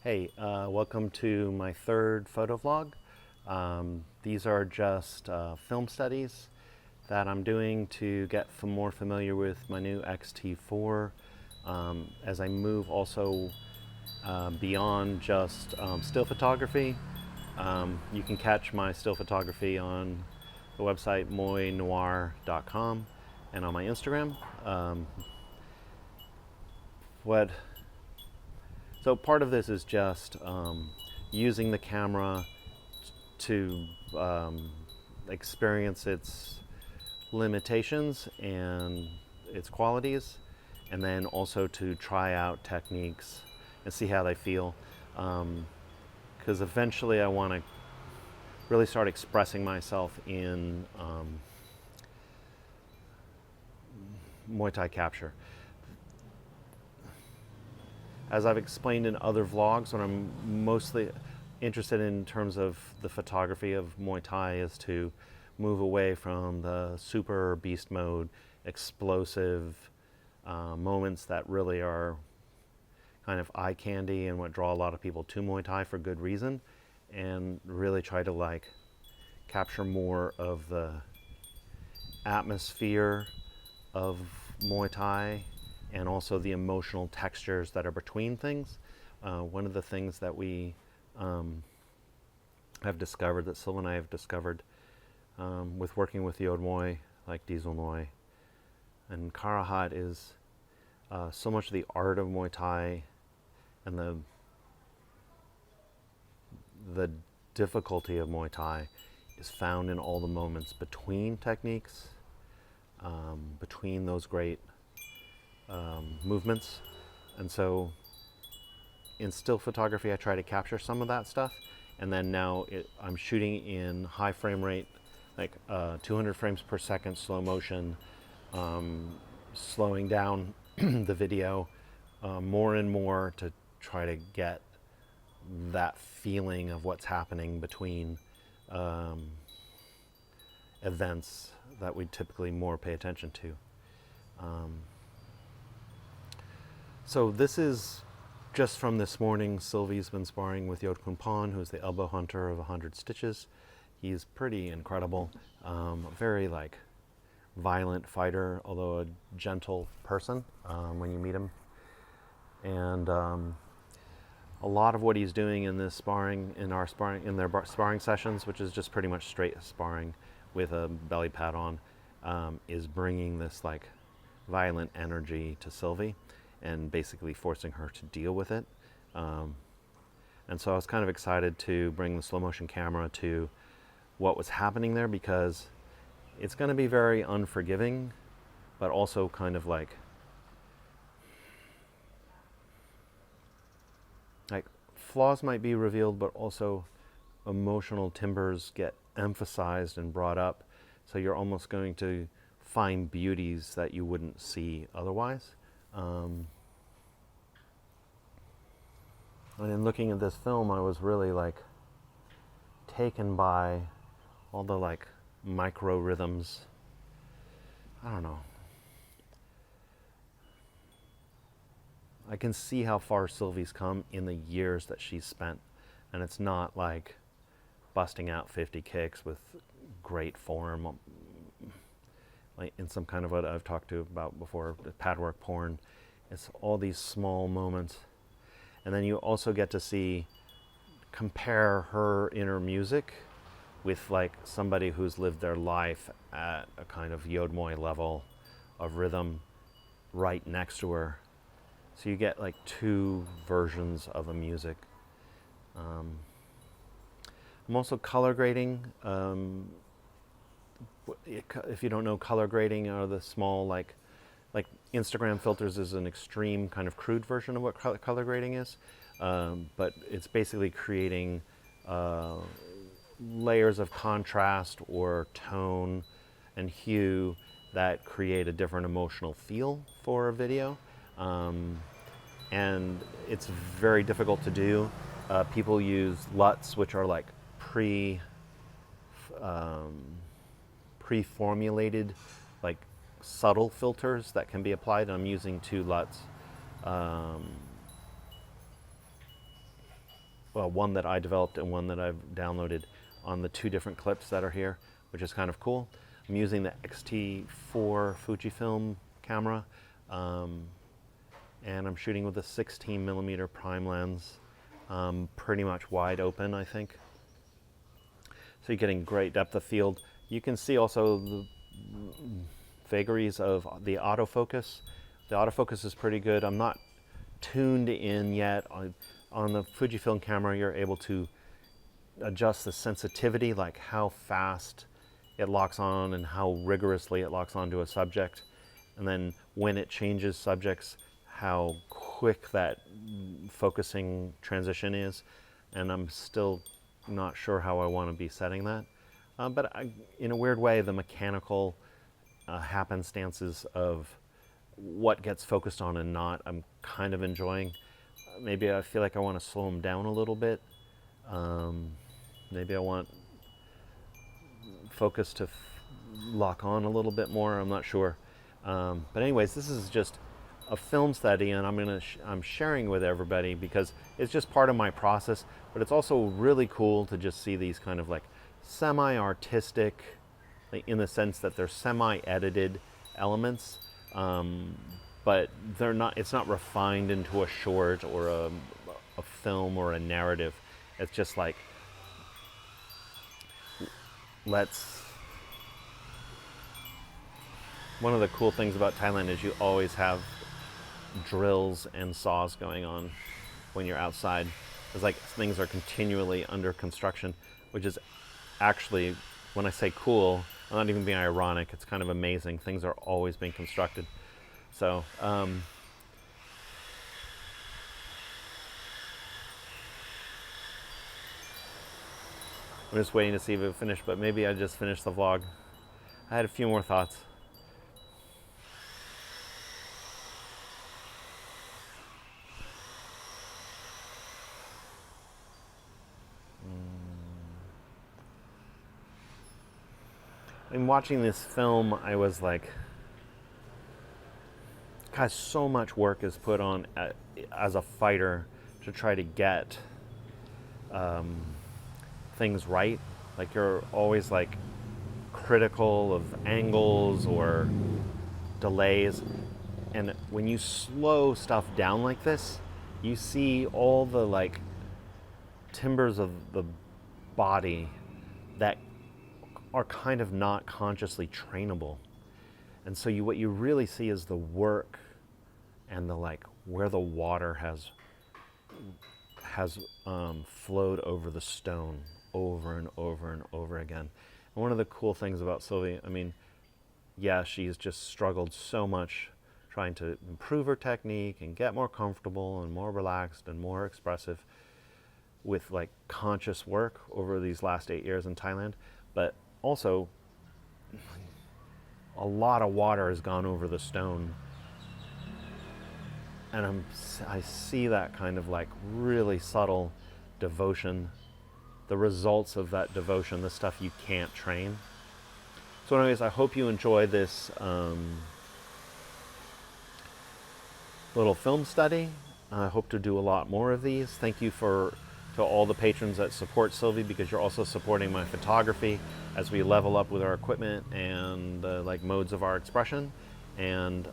Hey, welcome to my third photo vlog. These are just film studies that I'm doing to get more familiar with my new X-T4 as I move also beyond just still photography. You can catch my still photography on the website moynoir.com and on my Instagram. So part of this is just using the camera to experience its limitations and its qualities, and then also to try out techniques and see how they feel. Because eventually I want to really start expressing myself in Muay Thai capture. As I've explained in other vlogs, what I'm mostly interested in terms of the photography of Muay Thai is to move away from the super beast mode, explosive moments that really are kind of eye candy and what draw a lot of people to Muay Thai for good reason, and really try to capture more of the atmosphere of Muay Thai and also the emotional textures that are between things. One of the things that we have discovered, that Sylvie and I have discovered with working with Yod Muay, like Diesel Muay and Karahat, is so much of the art of Muay Thai and the difficulty of Muay Thai is found in all the moments between techniques, between those great movements. And so in still photography I try to capture some of that stuff, and then now I'm shooting in high frame rate, like 200 frames per second slow motion, slowing down the video more and more to try to get that feeling of what's happening between events that we typically more pay attention to. So this is just from this morning. Sylvie's been sparring with Yodkhunpon, who's the elbow hunter of 100 stitches. He's pretty incredible, very violent fighter, although a gentle person when you meet him. And a lot of what he's doing in this sparring, in their sparring sessions, which is just pretty much straight sparring with a belly pad on, is bringing this violent energy to Sylvie and basically forcing her to deal with it. And so I was kind of excited to bring the slow motion camera to what was happening there, because it's going to be very unforgiving, but also kind of like flaws might be revealed, but also emotional timbers get emphasized and brought up. So you're almost going to find beauties that you wouldn't see otherwise. And in looking at this film, I was really taken by all the micro rhythms. I don't know. I can see how far Sylvie's come in the years that she's spent, and it's not busting out 50 kicks with great form, in some kind of what I've talked about before, the pad work porn. It's all these small moments. And then you also get to compare her inner music with somebody who's lived their life at a kind of Yod Muay level of rhythm right next to her. So you get two versions of a music. I'm also color grading. If you don't know, color grading are the small Instagram filters is an extreme kind of crude version of what color grading is, but it's basically creating layers of contrast or tone and hue that create a different emotional feel for a video, and it's very difficult to do. People use LUTs, which are pre-formulated subtle filters that can be applied. I'm using two LUTs. one that I developed and one that I've downloaded on the 2 different clips that are here, which is kind of cool. I'm using the X-T4 Fujifilm camera, and I'm shooting with a 16mm prime lens, pretty much wide open, I think. So you're getting great depth of field. You can see also the vagaries of the autofocus. The autofocus is pretty good. I'm not tuned in yet. On the Fujifilm camera, you're able to adjust the sensitivity, like how fast it locks on and how rigorously it locks onto a subject. And then when it changes subjects, how quick that focusing transition is. And I'm still not sure how I want to be setting that. But in a weird way, the mechanical happenstances of what gets focused on and not, I'm kind of enjoying. Maybe I feel like I want to slow them down a little bit. Maybe I want focus to lock on a little bit more. I'm not sure. But anyways, this is just a film study, and I'm sharing with everybody because it's just part of my process. But it's also really cool to just see these kind of like semi-artistic, in the sense that they're semi-edited elements, but they're not. It's not refined into a short or a film or a narrative. It's just like, one of the cool things about Thailand is you always have drills and saws going on when you're outside. It's like things are continually under construction, which is actually, when I say cool, I'm not even being ironic. It's kind of amazing. Things are always being constructed. So, I'm just waiting to see if it finished, but maybe I just finished the vlog. I had a few more thoughts. In watching this film, I was like, God, so much work is put on as a fighter to try to get things right. Like, you're always like critical of angles or delays. And when you slow stuff down like this, you see all the like timbers of the body that are kind of not consciously trainable. And so what you really see is the work and the like where the water has flowed over the stone over and over and over again. And one of the cool things about Sylvie, I mean, yeah, she's just struggled so much trying to improve her technique and get more comfortable and more relaxed and more expressive with like conscious work over these last 8 years in Thailand. But also, a lot of water has gone over the stone, and I see that kind of like really subtle devotion, the results of that devotion, the stuff you can't train. So anyways, I hope you enjoy this little film study. I hope to do a lot more of these. Thank you to all the patrons that support Sylvie, because you're also supporting my photography as we level up with our equipment and like modes of our expression. And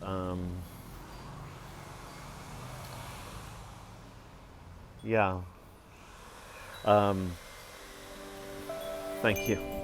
yeah, thank you.